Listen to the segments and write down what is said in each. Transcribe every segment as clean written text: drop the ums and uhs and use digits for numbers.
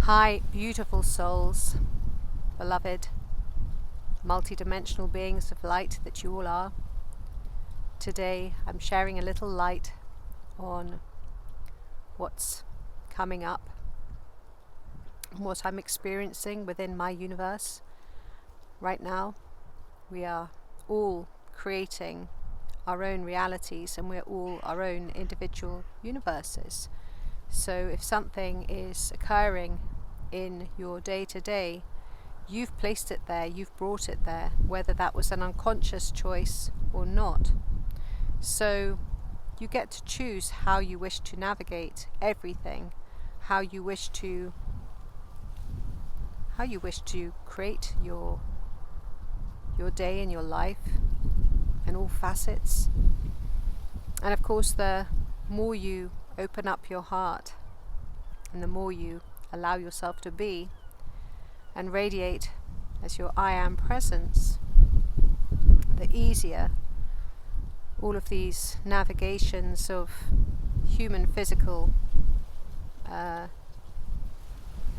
Hi, beautiful souls, beloved, multidimensional beings of light that you all are. Today I'm sharing a little light on what's coming up, what I'm experiencing within my universe. Right now, we are all creating our own realities and we're all our own individual universes. So if something is occurring in your day-to-day, you've placed it there, you've brought it there, whether that was an unconscious choice or not. So you get to choose how you wish to navigate everything, how you wish to create your day and your life and all facets. And of course, the more you open up your heart and the more you allow yourself to be and radiate as your I am presence, the easier all of these navigations of human physical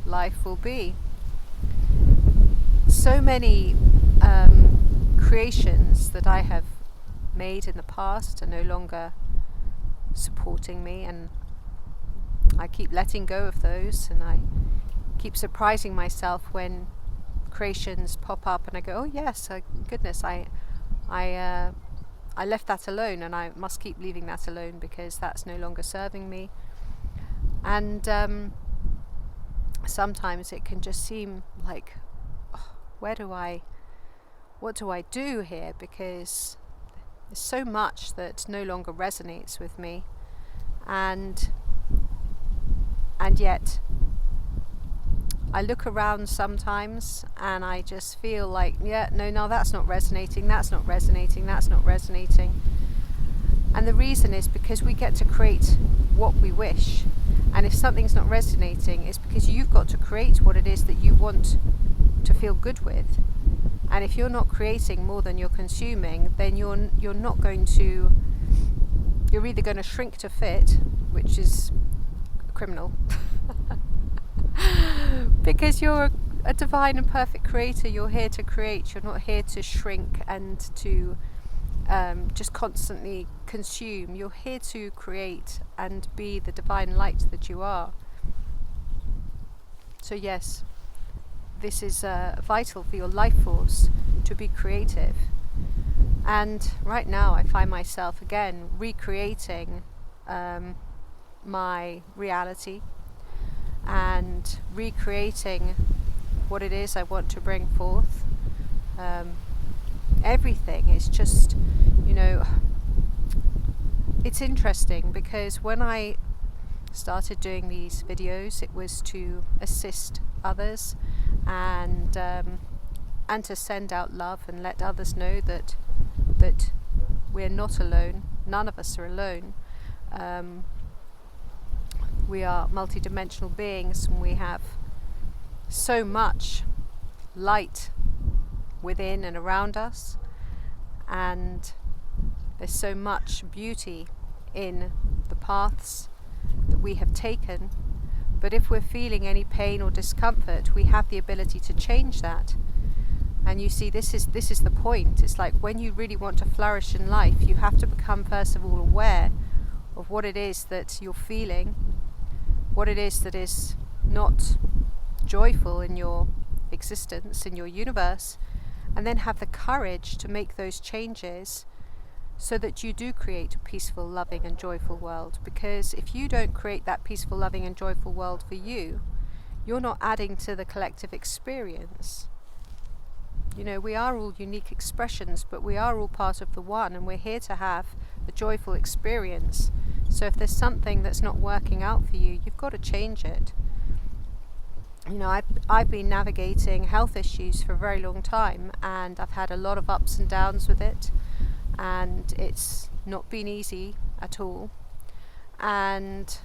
life will be. So many creations that I have made in the past are no longer supporting me, and I keep letting go of those, and I keep surprising myself when creations pop up and I go, oh yes, goodness, I left that alone, and I must keep leaving that alone because that's no longer serving me. And sometimes it can just seem like, what do I do here? Because there's so much that no longer resonates with me, and yet I look around sometimes and I just feel like, no, that's not resonating. And the reason is because we get to create what we wish, and if something's not resonating, it's because you've got to create what it is that you want to feel good with. And if you're not creating more than you're consuming, then you're either going to shrink to fit, which is criminal, because you're a divine and perfect creator. You're here to create. You're not here to shrink and to just constantly consume. You're here to create and be the divine light that you are. So yes, this is vital for your life force to be creative. And right now I find myself again recreating my reality and recreating what it is I want to bring forth. Everything is just, it's interesting because when I started doing these videos, it was to assist others and to send out love and let others know that we're not alone. None of us are alone. We are multidimensional beings, and we have so much light within and around us, and there's so much beauty in the paths that we have taken. But if we're feeling any pain or discomfort, we have the ability to change that. And you see, this is the point. It's like when you really want to flourish in life, you have to become first of all aware of what it is that you're feeling, what it is that is not joyful in your existence, in your universe, and then have the courage to make those changes so that you do create a peaceful, loving and joyful world. Because if you don't create that peaceful, loving and joyful world for you, you're not adding to the collective experience. We are all unique expressions, but we are all part of the one, and we're here to have a joyful experience. So if there's something that's not working out for you, you've got to change it. I've been navigating health issues for a very long time, and I've had a lot of ups and downs with it, and it's not been easy at all. And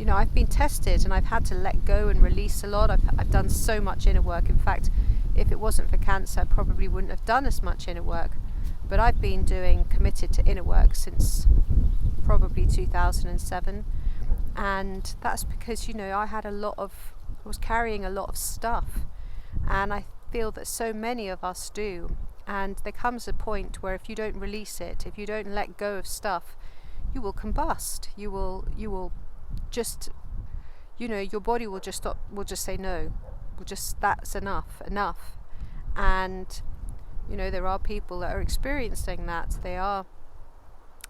I've been tested, and I've had to let go and release a lot. I've done so much inner work. In fact, if it wasn't for cancer, I probably wouldn't have done as much inner work. But I've been committed to inner work since probably 2007, and that's because I had a lot of was carrying a lot of stuff, and I feel that so many of us do. And there comes a point where if you don't release it, if you don't let go of stuff, you will combust. You will just, your body will just stop, will just say no. That's enough. And there are people that are experiencing that. They are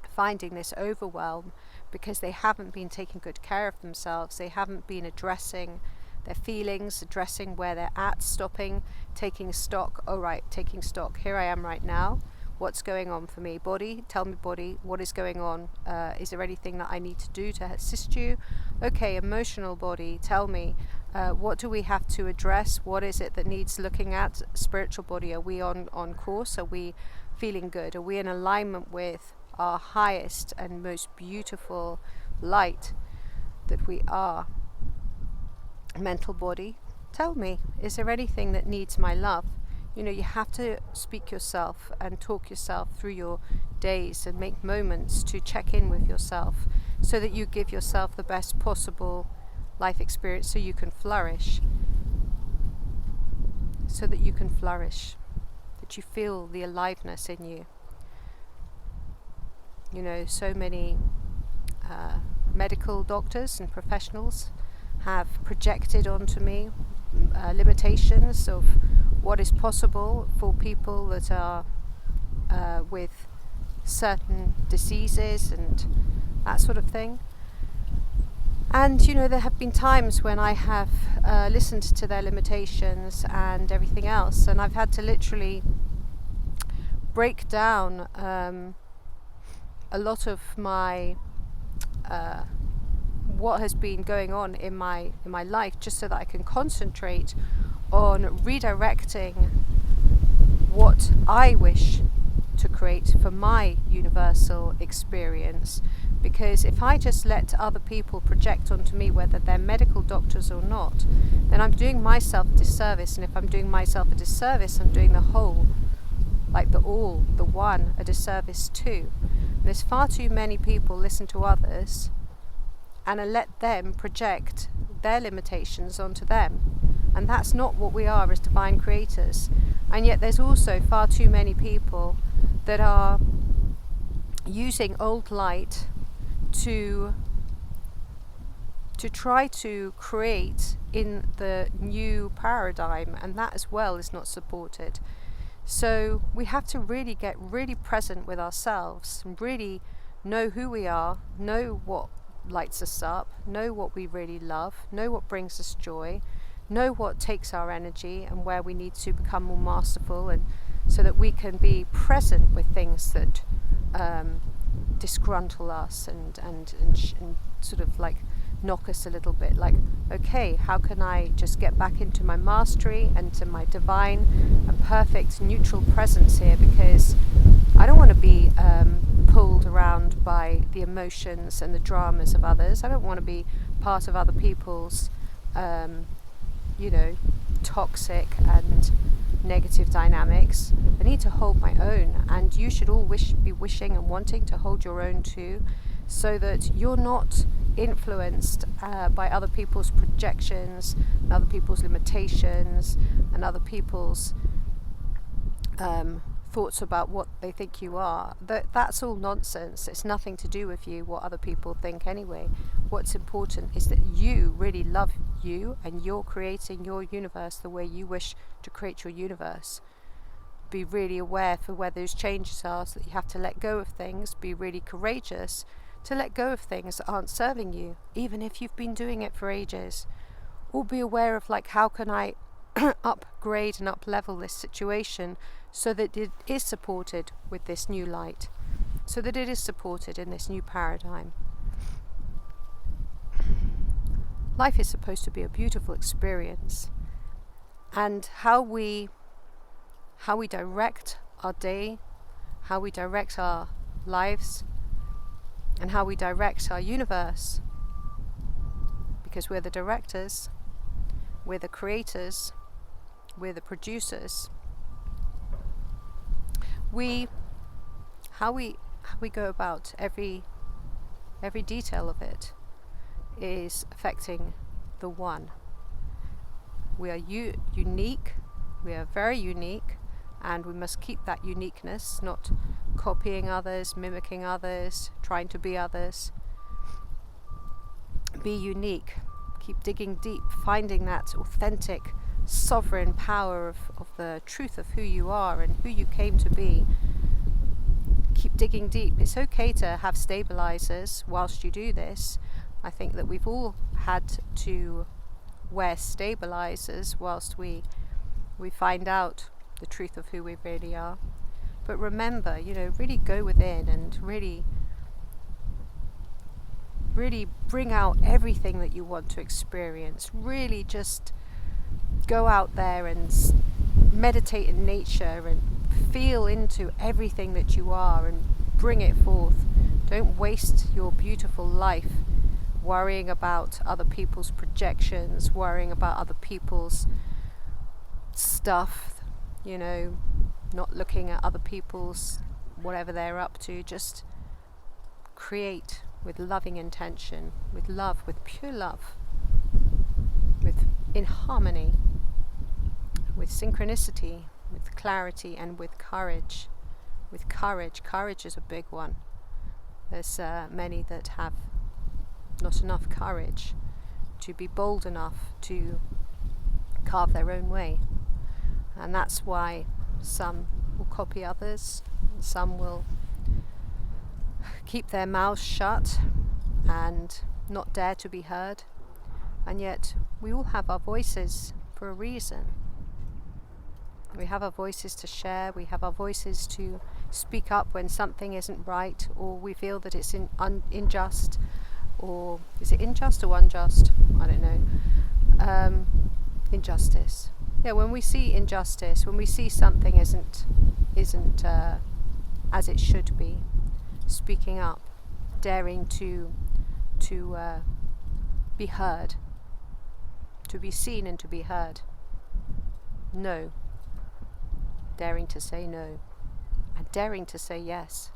finding this overwhelm because they haven't been taking good care of themselves. They haven't been addressing their feelings, addressing where they're at, stopping, taking stock. Oh right, taking stock. Here I am right now. What's going on for me? Body, tell me body, what is going on? Is there anything that I need to do to assist you? Okay, emotional body, tell me, what do we have to address? What is it that needs looking at? Spiritual body, are we on course? Are we feeling good? Are we in alignment with our highest and most beautiful light that we are? Mental body, tell me, is there anything that needs my love? You have to speak yourself and talk yourself through your days and make moments to check in with yourself so that you give yourself the best possible life experience so you can flourish. That you feel the aliveness in you. So many medical doctors and professionals have projected onto me limitations of what is possible for people that are with certain diseases and that sort of thing. And there have been times when I have listened to their limitations and everything else, and I've had to literally break down a lot of my what has been going on in my life, just so that I can concentrate on redirecting what I wish to create for my universal experience. Because if I just let other people project onto me, whether they're medical doctors or not, then I'm doing myself a disservice. And if I'm doing myself a disservice, I'm doing the whole, like the all, the one, a disservice too. And there's far too many people listen to others and let them project their limitations onto them. And that's not what we are as divine creators. And yet there's also far too many people that are using old light to try to create in the new paradigm, and that as well is not supported. So we have to really get really present with ourselves and really know who we are, know what lights us up, know what we really love, know what brings us joy, know what takes our energy and where we need to become more masterful, and so that we can be present with things that disgruntle us and sort of like knock us a little bit, like, okay, how can I just get back into my mastery and to my divine and perfect neutral presence here, because I don't want to be pulled around by the emotions and the dramas of others. I don't want to be part of other people's toxic and negative dynamics. I need to hold my own, and you should all be wishing and wanting to hold your own too, so that you're not influenced by other people's projections and other people's limitations and other people's thoughts about what they think you are. That's all nonsense. It's nothing to do with you, what other people think anyway. What's important is that you really love you, and you're creating your universe the way you wish to create your universe. Be really aware for where those changes are, so that you have to let go of things. Be really courageous to let go of things that aren't serving you, even if you've been doing it for ages. Or be aware of, like, how can I upgrade and up-level this situation so that it is supported with this new light, so that it is supported in this new paradigm. Life is supposed to be a beautiful experience, and how we direct our day, how we direct our lives, and how we direct our universe, because we're the directors, we're the creators, we're the producers. How we go about every detail of it is affecting the one. We are unique. We are very unique, and we must keep that uniqueness, not copying others, mimicking others, trying to be others. Be unique. Keep digging deep, finding that authentic, sovereign power of the truth of who you are and who you came to be. Keep digging deep. It's okay to have stabilizers whilst you do this. I think that we've all had to wear stabilizers whilst we find out the truth of who we really are. But remember, really go within and really bring out everything that you want to experience. Really just go out there and meditate in nature and feel into everything that you are and bring it forth. Don't waste your beautiful life worrying about other people's projections, worrying about other people's stuff, not looking at other people's whatever they're up to. Just create with loving intention, with love, with pure love, in harmony, with synchronicity, with clarity, and with courage. With courage. Courage is a big one. There's many that have not enough courage to be bold enough to carve their own way. And that's why some will copy others, and some will keep their mouths shut and not dare to be heard. And yet we all have our voices for a reason. We have our voices to share, we have our voices to speak up when something isn't right, or we feel that it's unjust, or is it unjust or unjust? I don't know. Injustice. Yeah, when we see injustice, when we see something isn't as it should be, speaking up, daring to be heard, to be seen and to be heard. No. Daring to say no, and daring to say yes.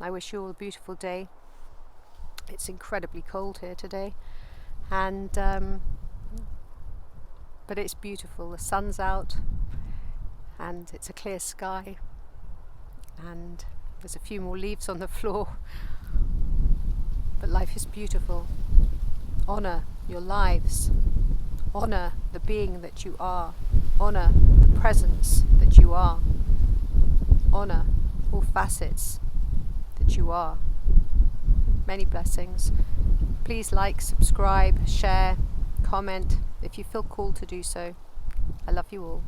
I wish you all a beautiful day. It's incredibly cold here today, and but it's beautiful. The sun's out, and it's a clear sky, and there's a few more leaves on the floor. But life is beautiful. Honor your lives. Honor the being that you are. Honor the presence that you are. Honor all facets that you are. Many blessings. Please like, subscribe, share, comment if you feel called to do so. I love you all.